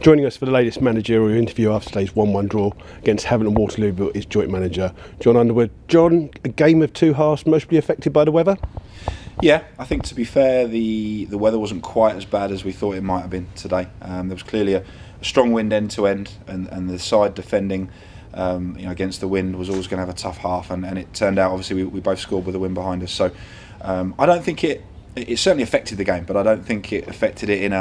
Joining us for the latest managerial interview after today's 1-1 draw against Havant and Waterlooville is joint manager John Underwood. John, a game of two halves mostly affected by the weather? Yeah, I think to be fair, the weather wasn't quite as bad as we thought it might have been today. There was clearly a strong wind end to end, and the side defending against the wind was always going to have a tough half, and it turned out obviously we both scored with the wind behind us. So I don't think it certainly affected the game, but I don't think it affected it in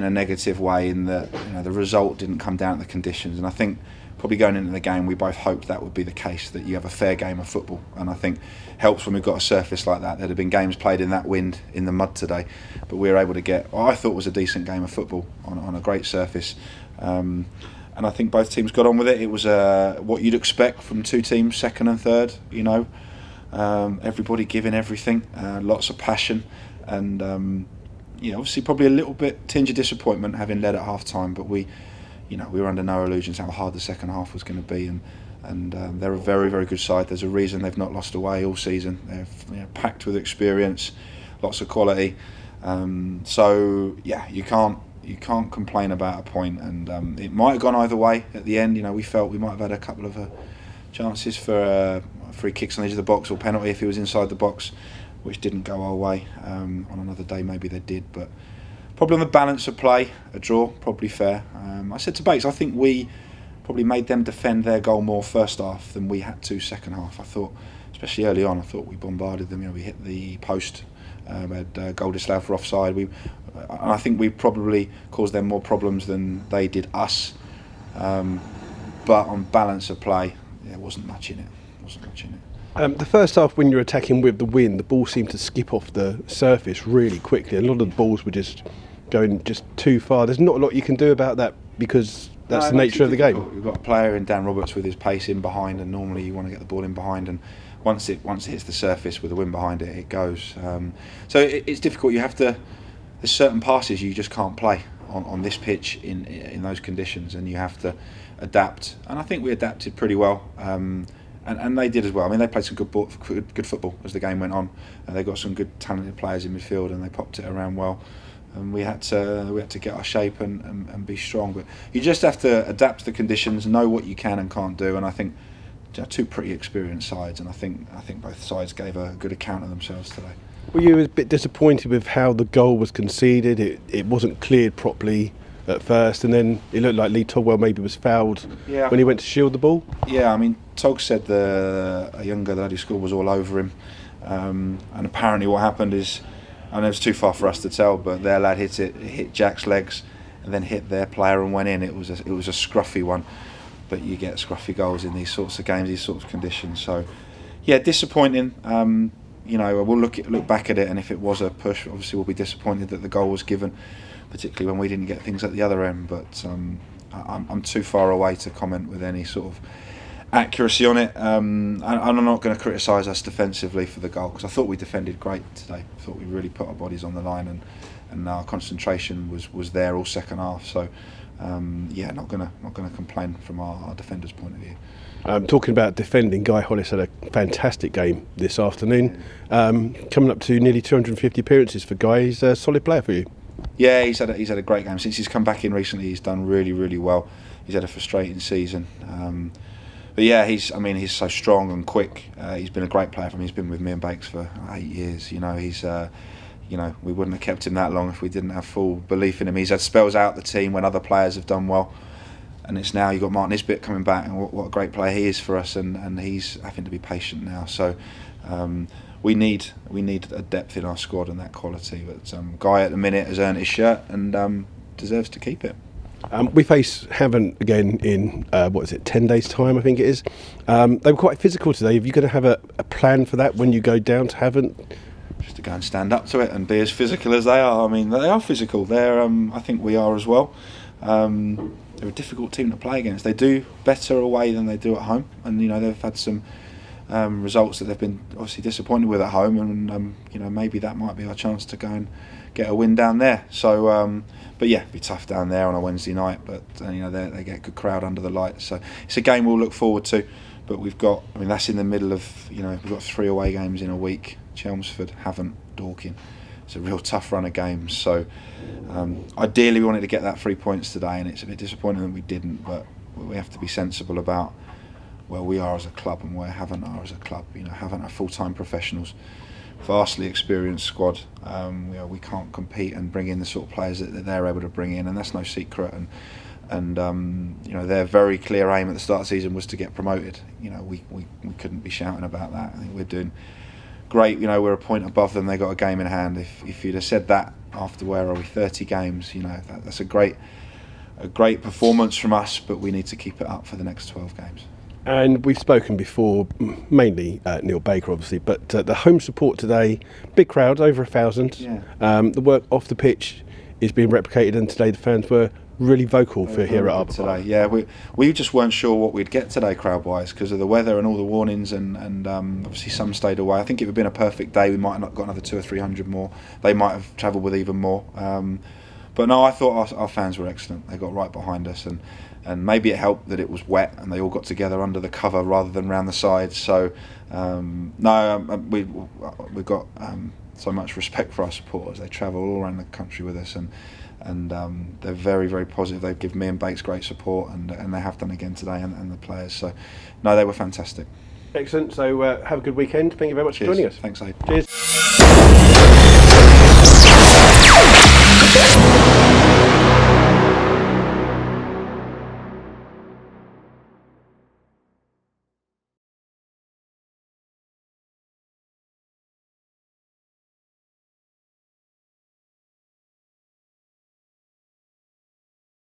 a negative way. In that the result didn't come down to the conditions, and I think probably going into the game we both hoped that would be the case, that you have a fair game of football, and I think helps when we've got a surface like that. There'd have been games played in that wind in the mud today, but we were able to get what I thought was a decent game of football on a great surface, and I think both teams got on with it. It was what you'd expect from two teams, second and third. Everybody giving everything, lots of passion, and obviously probably a little bit tinge of disappointment having led at half time, but we were under no illusions how hard the second half was going to be, and they're a very, very good side. There's a reason they've not lost away all season. They're packed with experience, lots of quality. You can't complain about a point, and it might have gone either way at the end. We felt we might have had a couple of chances for free kicks on the edge of the box or penalty if he was inside the box, which didn't go our way. On another day maybe they did, but probably on the balance of play, a draw, probably fair. I said to Bates, I think we probably made them defend their goal more first half than we had to second half. I thought, especially early on, I thought we bombarded them. We hit the post, had goal disallowed for offside. And I think we probably caused them more problems than they did us. But on balance of play, there wasn't much in it. The first half, when you're attacking with the wind, the ball seemed to skip off the surface really quickly. A lot of the balls were just going just too far. There's not a lot you can do about that because that's the nature of the game. We've got a player in Dan Roberts with his pace in behind, and normally you want to get the ball in behind, and once it hits the surface with the wind behind it, it goes. So it's difficult. There's certain passes you just can't play on this pitch in those conditions, and you have to adapt. And I think we adapted pretty well. And they did as well. I mean, they played some good football as the game went on. They got some good talented players in midfield, and they popped it around well. And we had to get our shape and be strong. But you just have to adapt to the conditions, know what you can and can't do. And I think two pretty experienced sides, and I think both sides gave a good account of themselves today. Were you a bit disappointed with how the goal was conceded? It wasn't cleared properly at first, and then it looked like Lee Togwell maybe was fouled when he went to shield the ball. Yeah, I mean, Tog said a younger lad who scored was all over him, and apparently what happened is, I know it's too far for us to tell, but their lad hit Jack's legs and then hit their player and went in. It was a scruffy one, but you get scruffy goals in these sorts of games, these sorts of conditions. So yeah, disappointing. We'll look back at it, and if it was a push, obviously we'll be disappointed that the goal was given, particularly when we didn't get things at the other end. But I'm too far away to comment with any sort of accuracy on it. I'm not going to criticise us defensively for the goal, because I thought we defended great today. I thought we really put our bodies on the line, and our concentration was there all second half. So not going to complain from our defenders' point of view. Talking about defending, Guy Hollis had a fantastic game this afternoon. Coming up to nearly 250 appearances for Guy. He's a solid player for you. Yeah, he's had a great game since he's come back in recently. He's done really, really well. He's had a frustrating season, but yeah, he's so strong and quick. He's been a great player for me. He's been with me and Bakes for 8 years. We wouldn't have kept him that long if we didn't have full belief in him. He's had spells out the team when other players have done well, and it's now you've got Martin Isbit coming back, and what a great player he is for us, and he's having to be patient now. So we need a depth in our squad and that quality. But Guy at the minute has earned his shirt and deserves to keep it. We face Havant again in 10 days' time, I think it is. They were quite physical today. Are you going to have a plan for that when you go down to Havant? Just to go and stand up to it and be as physical as they are. I mean, they are physical. I think we are as well. They're a difficult team to play against. They do better away than they do at home, and they've had some results that they've been obviously disappointed with at home, and maybe that might be our chance to go and get a win down there. So, but yeah, it'd be tough down there on a Wednesday night. But they get a good crowd under the lights, so it's a game we'll look forward to. But that's in the middle of we've got 3 away games in a week: Chelmsford, Havant, Dorking. it's a real tough run of games. So ideally we wanted to get that 3 points today, and it's a bit disappointing that we didn't, but we have to be sensible about where we are as a club and where Havant are as a club. You know, Havant are full-time professionals, vastly experienced squad. We can't compete and bring in the sort of players that they're able to bring in, and that's no secret. And their very clear aim at the start of the season was to get promoted. You know, we couldn't be shouting about that. I think we're doing great. You know, we're a point above them. They got a game in hand. If you'd have said that after, where are we, 30 games? You know, that's a great performance from us. But we need to keep it up for the next 12 games. And we've spoken before, mainly Neil Baker, obviously, but the home support today, big crowd, over 1,000. Yeah. The work off the pitch is being replicated, and today the fans were really vocal for here at Arbor today. Yeah, we just weren't sure what we'd get today crowd-wise because of the weather and all the warnings, and obviously some stayed away. I think if it had been a perfect day, we might have not got another 200 or 300 more. They might have travelled with even more. But no, I thought our fans were excellent. They got right behind us, and maybe it helped that it was wet and they all got together under the cover rather than round the sides. So we've got so much respect for our supporters. They travel all around the country with us, and they're very, very positive. They've given me and Bakes great support, and they have done again today, and the players. So no, they were fantastic. Excellent. So have a good weekend. Thank you very much for joining us. Thanks, Aid. Cheers.